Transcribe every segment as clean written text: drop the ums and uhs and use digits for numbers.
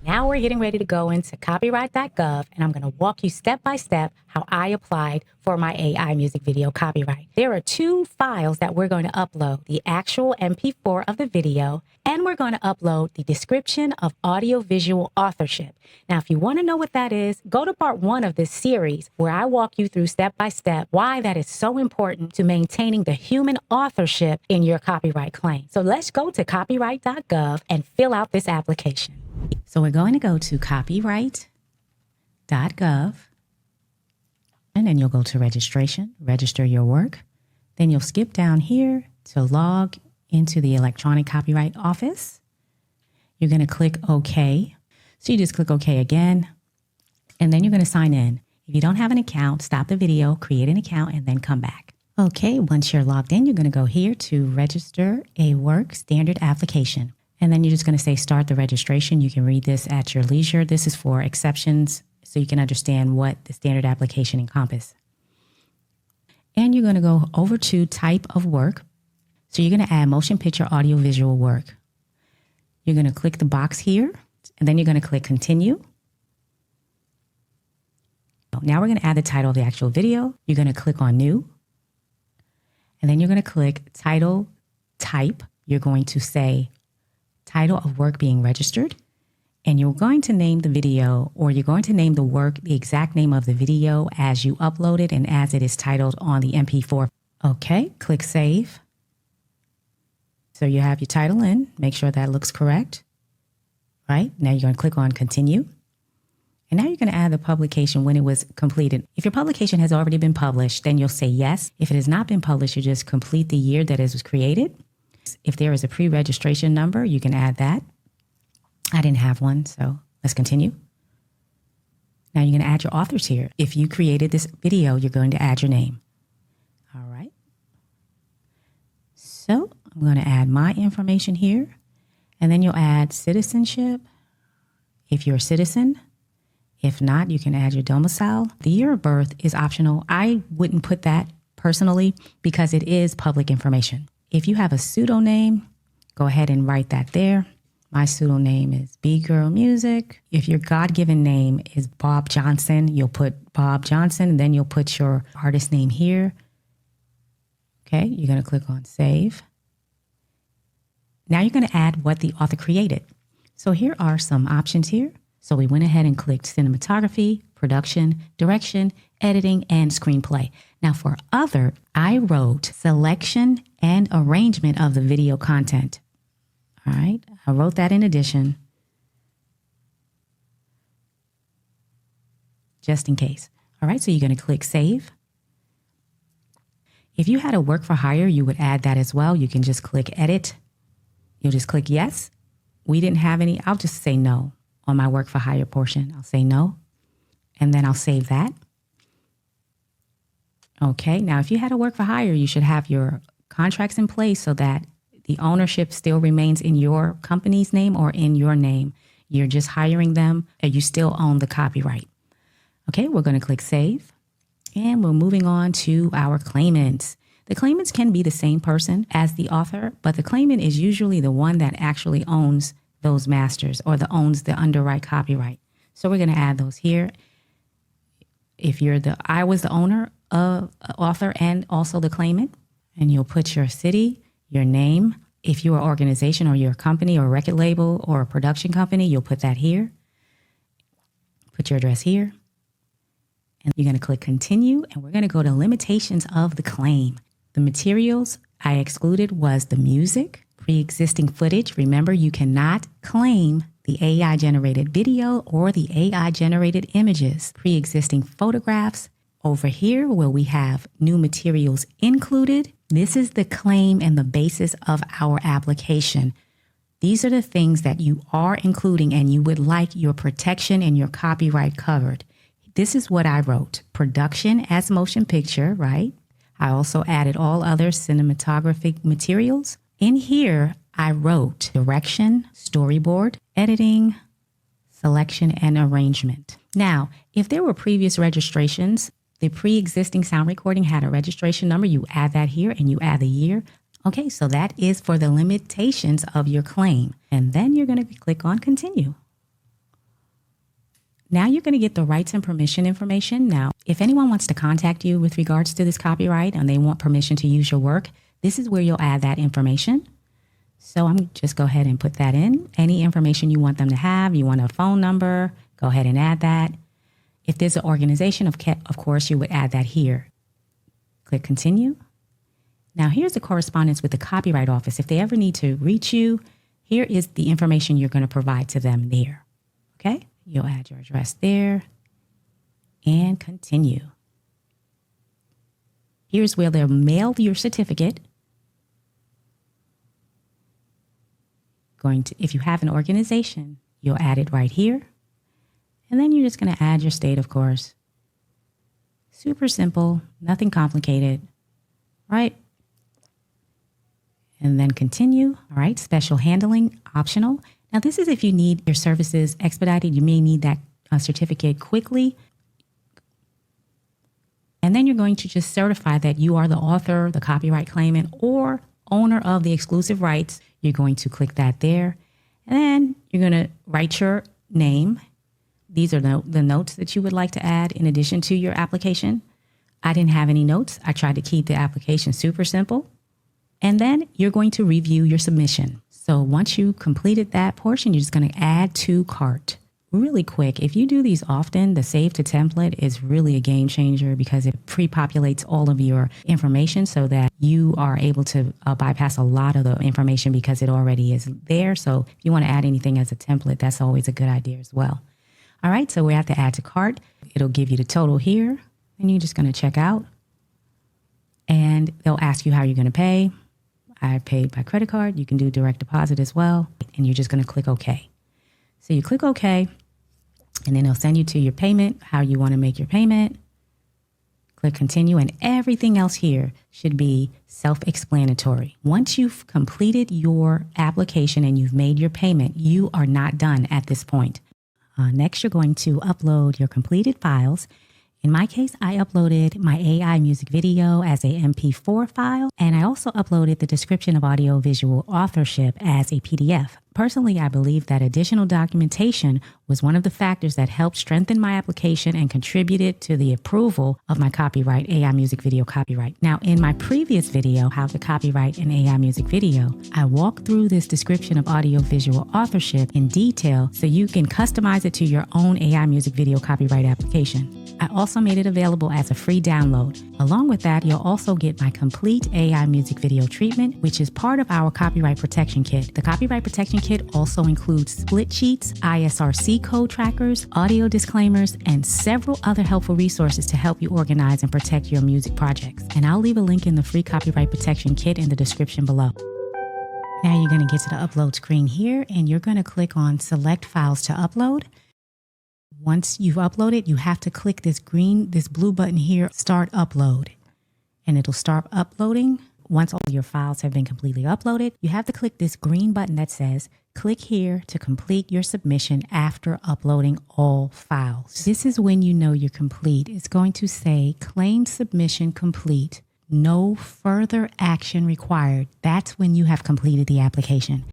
Now we're getting ready to go into copyright.gov, and I'm going to walk you step by step how I applied for my AI music video copyright. There are two files that we're going to upload, the actual MP4 of the video, and we're going to upload the description of audiovisual authorship. Now, if you want to know what that is, go to part 1 of this series where I walk you through step by step why that is so important to maintaining the human authorship in your copyright claim. So let's go to copyright.gov and fill out this application. So we're going to go to copyright.gov, and then you'll go to registration, register your work. Then you'll skip down here to log into the electronic copyright office. You're going to click OK. So you just click OK again, and then you're going to sign in. If you don't have an account, stop the video, create an account, and then come back. Okay, once you're logged in, you're going to go here to register a work standard application. And then you're just going to say start the registration. You can read this at your leisure. This is for exceptions, so you can understand what the standard application encompasses. And you're going to go over to type of work. So you're going to add motion picture audiovisual work. You're going to click the box here, and then you're going to click continue. Now we're going to add the title of the actual video. You're going to click on new, and then you're going to click title type. You're going to say title of work being registered, and you're going to name the video, or you're going to name the work, the exact name of the video as you upload it and as it is titled on the MP4. Okay, click save. So you have your title in, make sure that looks correct. Right, now you're going to click on continue. And now you're going to add the publication when it was completed. If your publication has already been published, then you'll say yes. If it has not been published, you just complete the year that it was created. If there is a pre-registration number, you can add that. I didn't have one, so let's continue. Now you're going to add your authors here. If you created this video, you're going to add your name. All right. So I'm going to add my information here, and then you'll add citizenship if you're a citizen. If not, you can add your domicile. The year of birth is optional. I wouldn't put that personally because it is public information. If you have a pseudonym, go ahead and write that there. My pseudonym is B Girl Music. If your God-given name is Bob Johnson, you'll put Bob Johnson, and then you'll put your artist name here. Okay, you're going to click on save. Now you're going to add what the author created. So here are some options here. So we went ahead and clicked cinematography, production, direction, editing, and screenplay. Now for other, I wrote selection and arrangement of the video content. All right, I wrote that in addition, just in case. All right, so you're going to click save. If you had a work for hire, you would add that as well. You can just click edit. You'll just click yes. We didn't have any. I'll just say no on my work for hire portion. I'll say no, and then I'll save that. Okay, now if you had a work for hire, you should have your contracts in place so that the ownership still remains in your company's name or in your name. You're just hiring them and you still own the copyright. Okay, we're going to click save, and we're moving on to our claimants. The claimants can be the same person as the author, but the claimant is usually the one that actually owns those masters or owns the underwrite copyright. So we're going to add those here. If I was the owner of author and also the claimant, and you'll put your city, your name. If you're an organization or you're a company or a record label or a production company, you'll put that here. Put your address here. And you're going to click continue, and we're going to go to limitations of the claim. The materials I excluded was the music, pre-existing footage. Remember, you cannot claim the AI generated video or the AI generated images, pre-existing photographs. Over here where we have new materials included, this is the claim and the basis of our application. These are the things that you are including and you would like your protection and your copyright covered. This is what I wrote. Production as motion picture, right? I also added all other cinematographic materials. In here, I wrote direction, storyboard, editing, selection, and arrangement. Now, if there were previous registrations, the pre-existing sound recording had a registration number, you add that here and you add the year. Okay, so that is for the limitations of your claim. And then you're going to click on continue. Now you're going to get the rights and permission information. Now, if anyone wants to contact you with regards to this copyright and they want permission to use your work, this is where you'll add that information. So I'm just go ahead and put that in. Any information you want them to have, you want a phone number, go ahead and add that. If there's an organization, of course, you would add that here. Click continue. Now here's the correspondence with the Copyright Office. If they ever need to reach you, here is the information you're going to provide to them there. Okay, you'll add your address there and continue. Here's where they'll mail your certificate. If you have an organization, you'll add it right here. And then you're just going to add your state, of course. Super simple, nothing complicated, right? And then continue. All right, special handling, optional. Now this is if you need your services expedited, you may need that certificate quickly. And then you're going to just certify that you are the author, the copyright claimant, or owner of the exclusive rights. You're going to click that there. And then you're going to write your name. These are the notes that you would like to add in addition to your application. I didn't have any notes. I tried to keep the application super simple. And then you're going to review your submission. So once you completed that portion, you're just going to add to cart. Really quick, if you do these often, the save to template is really a game changer because it pre-populates all of your information so that you are able to bypass a lot of the information because it already is there. So if you want to add anything as a template, that's always a good idea as well. All right, so we're at the add to cart. It'll give you the total here, and you're just going to check out. And they'll ask you how you're going to pay. I paid by credit card. You can do direct deposit as well. And you're just going to click OK. So you click OK, and then it'll send you to your payment, how you want to make your payment. Click continue, and everything else here should be self-explanatory. Once you've completed your application and you've made your payment, you are not done at this point. Next, you're going to upload your completed files. In my case, I uploaded my AI music video as a MP4 file, and I also uploaded the description of audiovisual authorship as a PDF. Personally, I believe that additional documentation was one of the factors that helped strengthen my application and contributed to the approval of my copyright, AI music video copyright. Now, in my previous video, How to Copyright an AI Music Video, I walked through this description of audiovisual authorship in detail so you can customize it to your own AI music video copyright application. I also made it available as a free download. Along with that, you'll also get my complete AI music video treatment, which is part of our copyright protection kit. The copyright protection kit also includes split sheets, ISRC code trackers, audio disclaimers, and several other helpful resources to help you organize and protect your music projects. And I'll leave a link in the free copyright protection kit in the description below. Now you're going to get to the upload screen here, and you're going to click on Select Files to Upload. Once you've uploaded, you have to click this blue button here, Start Upload, and it'll start uploading. Once all your files have been completely uploaded, you have to click this green button that says, click here to complete your submission after uploading all files. This is when you know you're complete. It's going to say, claim submission complete. No further action required. That's when you have completed the application.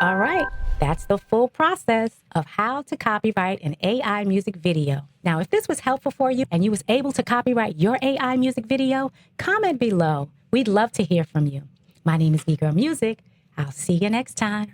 All right. That's the full process of how to copyright an AI music video. Now, if this was helpful for you and you was able to copyright your AI music video, comment below. We'd love to hear from you. My name is B-Girl Music. I'll see you next time.